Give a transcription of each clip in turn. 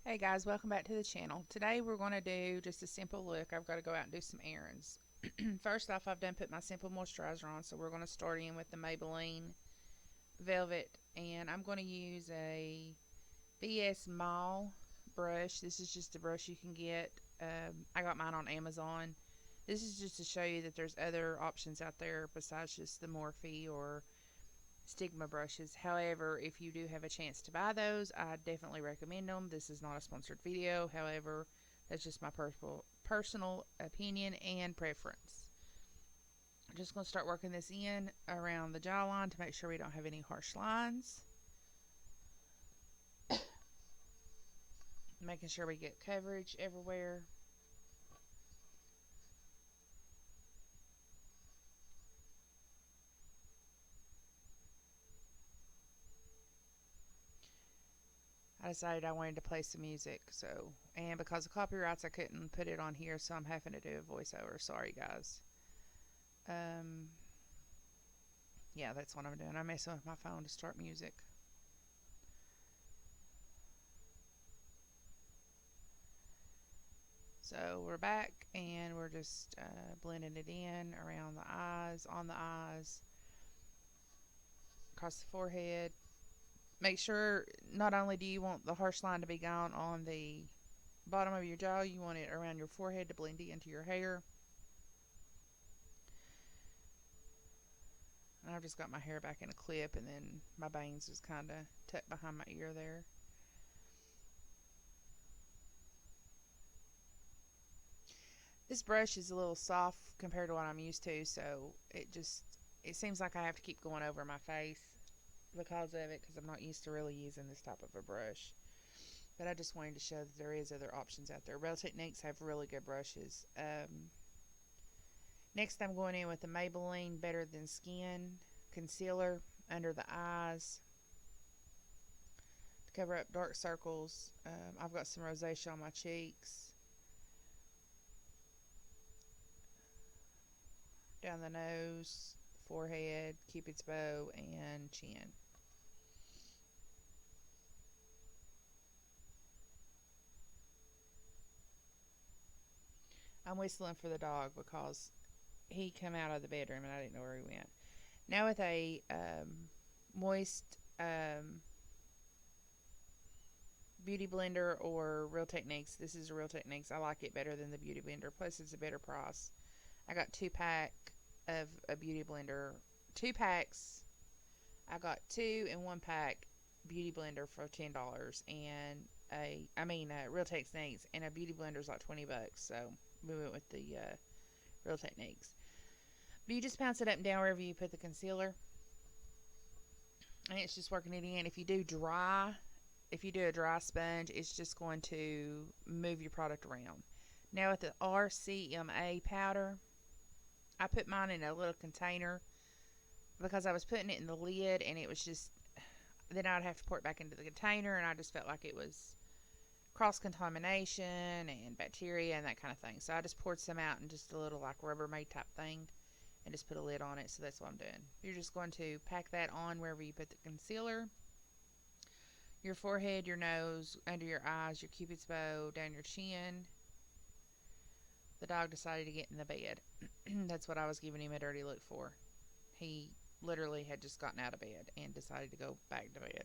Hey guys, welcome back to the channel. Today we're going to do just a simple look. I've got to go out and do some errands. First off, I've done put my simple moisturizer on, so we're going to start in with the Maybelline Velvet, and I'm going to use a VS Mall brush. This is just a brush you can get. I got mine on Amazon. This is just to show you that there's other options out there besides just the Morphe or Stigma brushes. However, if you do have a chance to buy those, I definitely recommend them. This is not a sponsored video. However, that's just my personal opinion and preference. I'm just going to start working this in around the jawline to make sure we don't have any harsh lines. Making sure we get coverage everywhere. I decided I wanted to play some music, and because of copyrights I couldn't put it on here, so I'm having to do a voiceover. Sorry guys. Yeah, that's what I'm doing. I'm messing with my phone to start music. So we're back and we're just blending it in around the eyes, on the eyes, across the forehead. Make sure not only do you want the harsh line to be gone on the bottom of your jaw, you want it around your forehead to blend into your hair. And I've just got my hair back in a clip, and then my bangs is kind of tucked behind my ear there. This brush is a little soft compared to what I'm used to, so it seems like I have to keep going over my face because of it, because I'm not used to really using this type of a brush. But I just wanted to show that there is other options out there. Real Techniques have really good brushes. Next, I'm going in with the Maybelline Better Than Skin concealer under the eyes to cover up dark circles. I've got some rosacea on my cheeks, down the nose, forehead, cupid's bow, and chin. I'm whistling for the dog because he come out of the bedroom and I didn't know where he went. Now with a moist beauty blender or Real Techniques. This is a Real Techniques. I like it better than the beauty blender. Plus it's a better price. I got 2-pack of a beauty blender. 2 packs. I got 2 and 1-pack beauty blender for $10, and Real Techniques, and a beauty blender is like $20. So we went with the Real Techniques. But you just bounce it up and down wherever you put the concealer, and it's just working it in. If you do a dry sponge, it's just going to move your product around. Now with the RCMA powder, I put mine in a little container because I was putting it in the lid, and it was just, then I'd have to pour it back into the container, and I just felt like it was cross-contamination and bacteria and that kind of thing. So I just poured some out in just a little like Rubbermaid type thing and just put a lid on it. So that's what I'm doing. You're just going to pack that on wherever you put the concealer. Your forehead, your nose, under your eyes, your cupid's bow, down your chin. The dog decided to get in the bed. That's what I was giving him a dirty look for. He literally had just gotten out of bed and decided to go back to bed.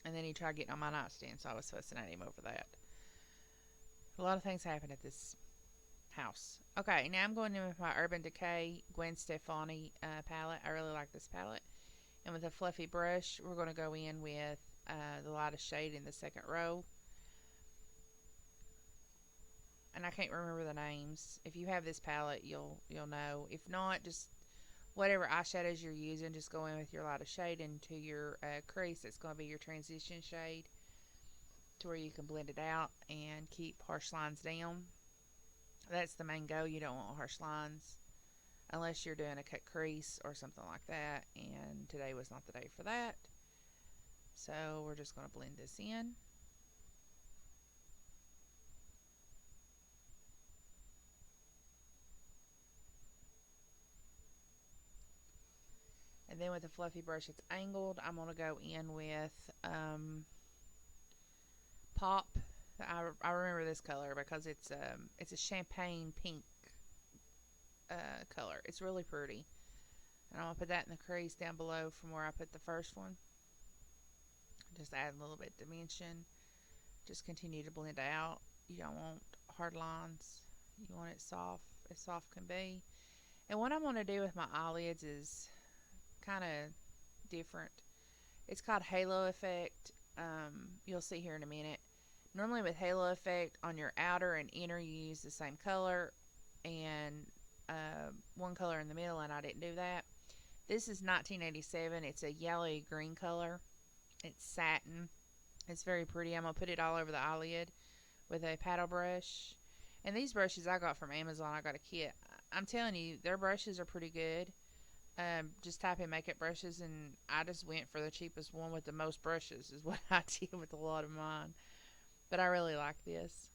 And then he tried getting on my nightstand, so I was fussing at him over that. A lot of things happen at this house. Okay, now I'm going in with my Urban Decay Gwen Stefani palette. I really like this palette. And with a fluffy brush, we're going to go in with the lightest shade in the second row. And I can't remember the names. If you have this palette, you'll know. If not, just whatever eyeshadows you're using, just go in with your lightest shade into your crease. It's going to be your transition shade to where you can blend it out and keep harsh lines down. That's the main goal. You don't want harsh lines unless you're doing a cut crease or something like that, and today was not the day for that. So we're just going to blend this in. And And then with a fluffy brush that's angled, I'm going to go in with Pop. I remember this color because it's a champagne pink color. It's really pretty. And I'm going to put that in the crease down below from where I put the first one. Just add a little bit of dimension. Just continue to blend out. You don't want hard lines. You want it soft, as soft can be. And what I'm going to do with my eyelids is kind of different. It's called halo effect. You'll see here in a minute. Normally with halo effect, on your outer and inner you use the same color and one color in the middle, and I didn't do that. This is 1987. It's a yellowy green color. It's satin. It's very pretty. I'm going to put it all over the eyelid with a paddle brush. And these brushes I got from Amazon. I got a kit. I'm telling you, their brushes are pretty good. Just type in makeup brushes, and I just went for the cheapest one with the most brushes is what I did with a lot of mine. But I really like this.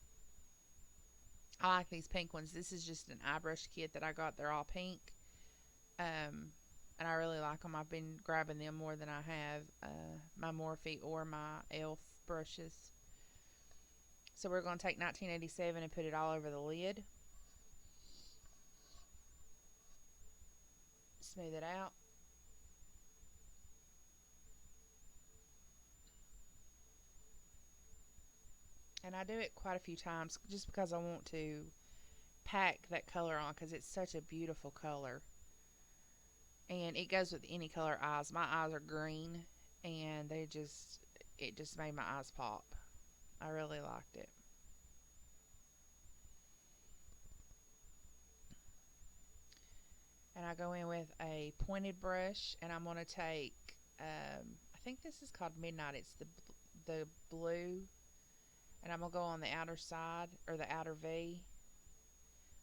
I like these pink ones. This is just an eye brush kit that I got. They're all pink. And I really like them. I've been grabbing them more than I have my Morphe or my e.l.f. brushes. So we're going to take 1987 and put it all over the lid. Smooth it out. And I do it quite a few times just because I want to pack that color on because it's such a beautiful color. And it goes with any color eyes. My eyes are green, and it just made my eyes pop. I really liked it. And I go in with a pointed brush, and I'm going to take, I think this is called Midnight. It's the blue, and I'm going to go on the outer side, or the outer V.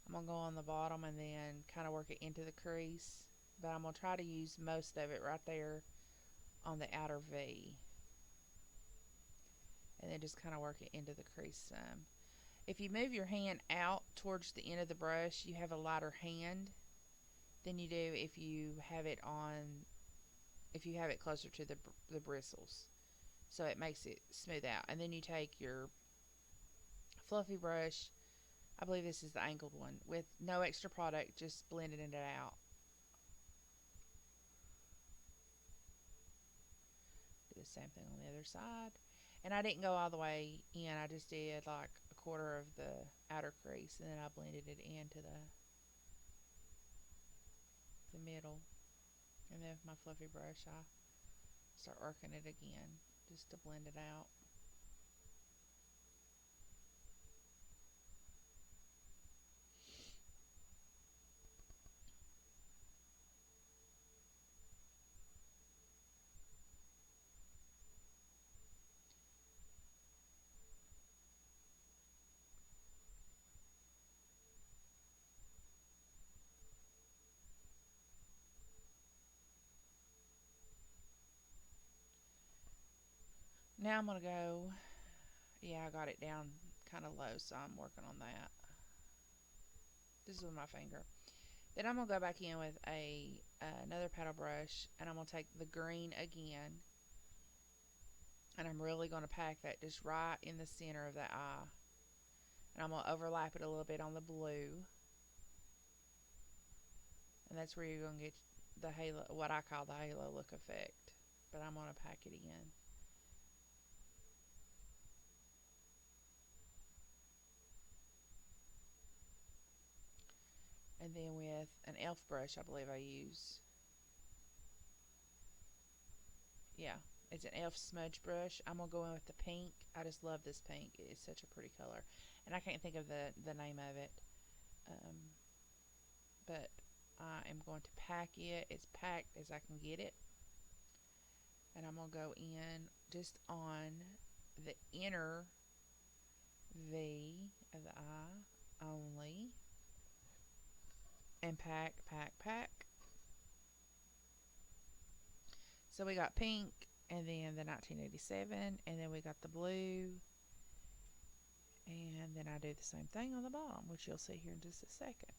I'm going to go on the bottom and then kind of work it into the crease. But I'm going to try to use most of it right there on the outer V. And then just kind of work it into the crease some. If you move your hand out towards the end of the brush, you have a lighter hand than you do if you have it closer to the bristles. So it makes it smooth out. And then you take your fluffy brush, I believe this is the angled one, with no extra product, just blending it out. Do the same thing on the other side. And I didn't go all the way in. I just did like a quarter of the outer crease, and then I blended it into the middle. And then with my fluffy brush, I start working it again just to blend it out. Now I'm going to go, yeah, I got it down kind of low, so I'm working on that. This is with my finger. Then I'm going to go back in with another paddle brush, and I'm going to take the green again, and I'm really going to pack that just right in the center of that eye. And I'm going to overlap it a little bit on the blue. And that's where you're going to get the halo, what I call the halo look effect. But I'm going to pack it in. And then with an e.l.f. brush, I believe I use. Yeah, it's an e.l.f. smudge brush. I'm going to go in with the pink. I just love this pink. It's such a pretty color. And I can't think of the name of it. But I am going to pack it. It's packed as I can get it. And I'm going to go in just on the inner V of the eye only. And pack, pack, pack. So we got pink, and then the 1987, and then we got the blue, and then I do the same thing on the bottom, which you'll see here in just a second.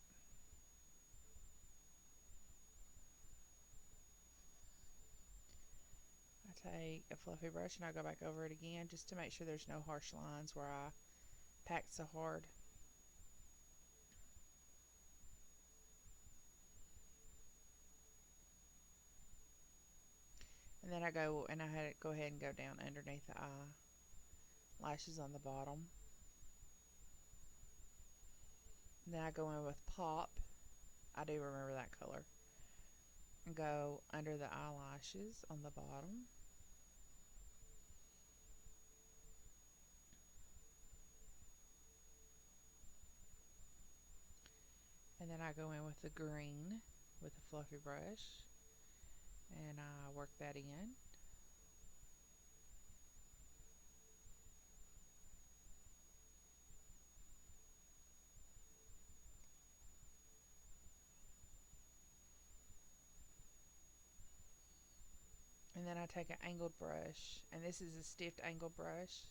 take a fluffy brush and I'll go back over it again just to make sure there's no harsh lines where I packed so hard. And then I go and I had it go ahead and go down underneath the eyelashes on the bottom. And then I go in with Pop. I do remember that color. And go under the eyelashes on the bottom. And then I go in with the green with the fluffy brush. And I work that in. And then I take an angled brush, and this is a stiff angled brush,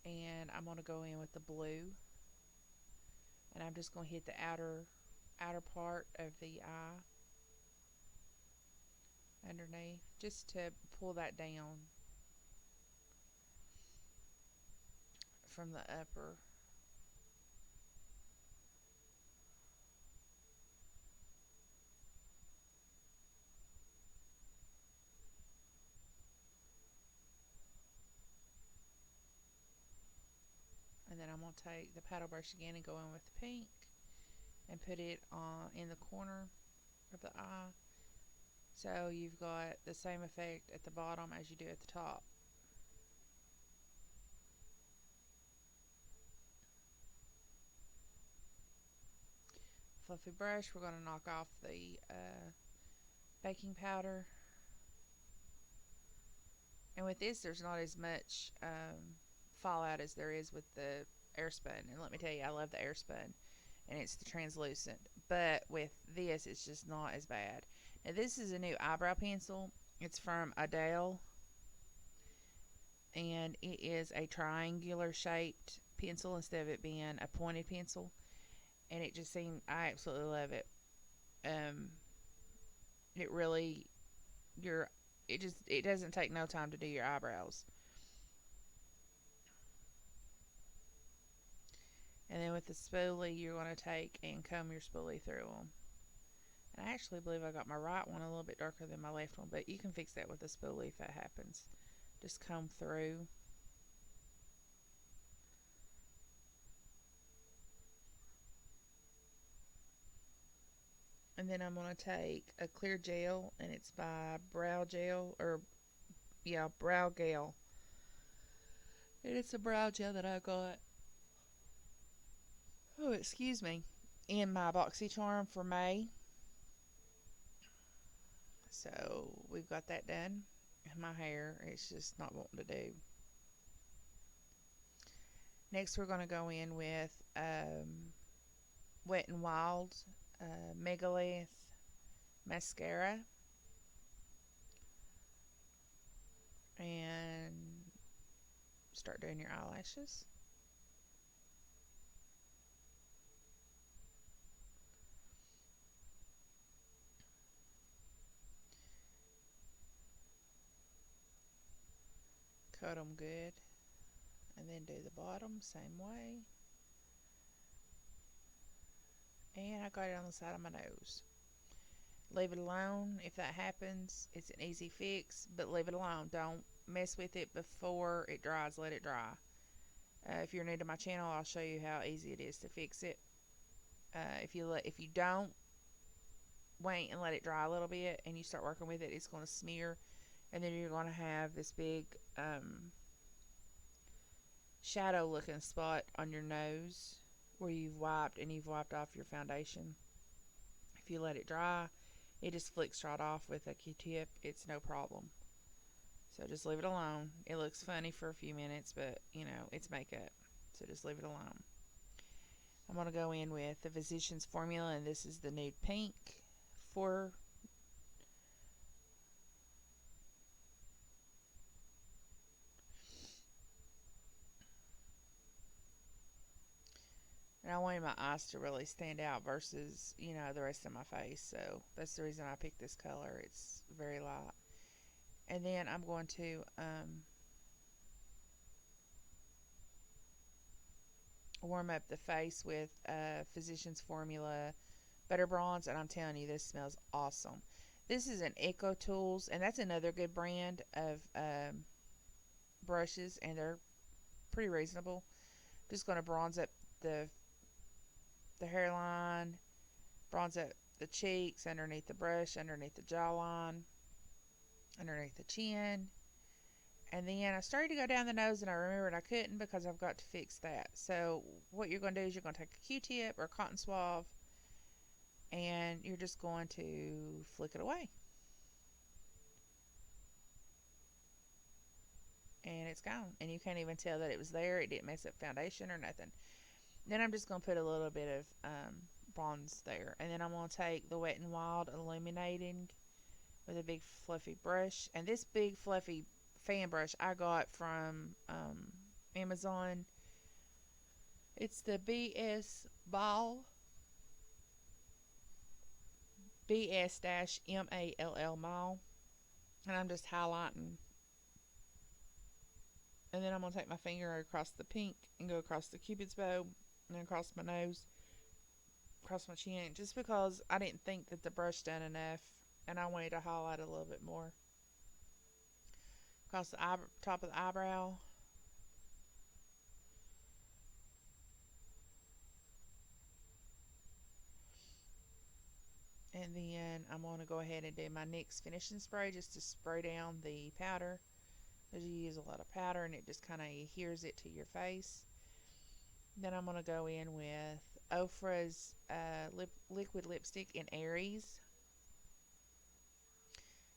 and I'm going to go in with the blue, and I'm just going to hit the outer part of the eye underneath just to pull that down from the upper. And then I'm going to take the paddle brush again and go in with the pink and put it on in the corner of the eye. So you've got the same effect at the bottom as you do at the top. Fluffy brush, we're going to knock off the baking powder. And with this, there's not as much fallout as there is with the Airspun. And let me tell you, I love the Airspun, and it's the translucent. But with this, it's just not as bad. Now, this is a new eyebrow pencil. It's from Adele, and it is a triangular shaped pencil instead of it being a pointed pencil. And it just seemed, I absolutely love it. It really, it doesn't take no time to do your eyebrows. And then with the spoolie, you're going to take and comb your spoolie through them. And I actually believe I got my right one a little bit darker than my left one, but you can fix that with a spoolie if that happens. Just comb through. And then I'm going to take a clear gel, and it's by Brow Gel, or yeah, Brow Gel. And it's a brow gel that I got, oh, excuse me, in my BoxyCharm for May. So we've got that done. And my hair, it's just not wanting to do. Next, we're going to go in with Wet n Wild Megalith mascara, and start doing your eyelashes. Cut them good, and then do the bottom same way. And I got it on the side of my nose. Leave it alone. If that happens, it's an easy fix, but leave it alone. Don't mess with it before it dries. Let it dry. If you're new to my channel, I'll show you how easy it is to fix it. If you don't wait and let it dry a little bit and you start working with it, it's going to smear, and then you're going to have this big shadow looking spot on your nose where you've wiped off your foundation. If you let it dry, it just flicks right off with a Q-tip. It's no problem. So just leave it alone. It looks funny for a few minutes, but you know, it's makeup. So just leave it alone. I'm going to go in with the Physicians Formula, and this is the nude pink for and I wanted my eyes to really stand out versus, you know, the rest of my face. So that's the reason I picked this color. It's very light. And then I'm going to warm up the face with Physicians Formula Butter Bronze, and I'm telling you, this smells awesome. This is an Eco Tools, and that's another good brand of brushes, and they're pretty reasonable. Just going to bronze up the hairline, bronze up the cheeks, underneath the brush, underneath the jawline, underneath the chin. And then I started to go down the nose, and I remembered I couldn't because I've got to fix that. So what you're going to do is you're going to take a Q-tip or a cotton swab, and you're just going to flick it away. And it's gone. And you can't even tell that it was there. It didn't mess up foundation or nothing. Then I'm just going to put a little bit of bronze there. And then I'm going to take the Wet n Wild Illuminating with a big fluffy brush. And this big fluffy fan brush I got from Amazon. It's the BS-MALL Mall. And I'm just highlighting. And then I'm going to take my finger across the pink and go across the cupid's bow and then across my nose, across my chin, just because I didn't think that the brush done enough and I wanted to highlight a little bit more. Across the top of the eyebrow. And then I'm going to go ahead and do my NYX finishing spray just to spray down the powder. Because you use a lot of powder and it just kind of adheres it to your face. Then I'm going to go in with Ofra's liquid lipstick in Aries.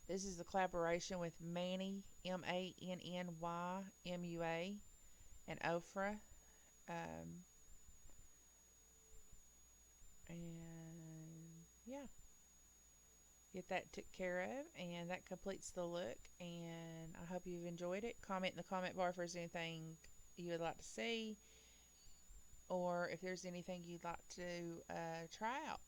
This is a collaboration with Manny, MANNYMUA, and Ofra. And yeah, get that took care of, and that completes the look. And I hope you've enjoyed it. Comment in the comment bar if there's anything you would like to see, or if there's anything you'd like to try out.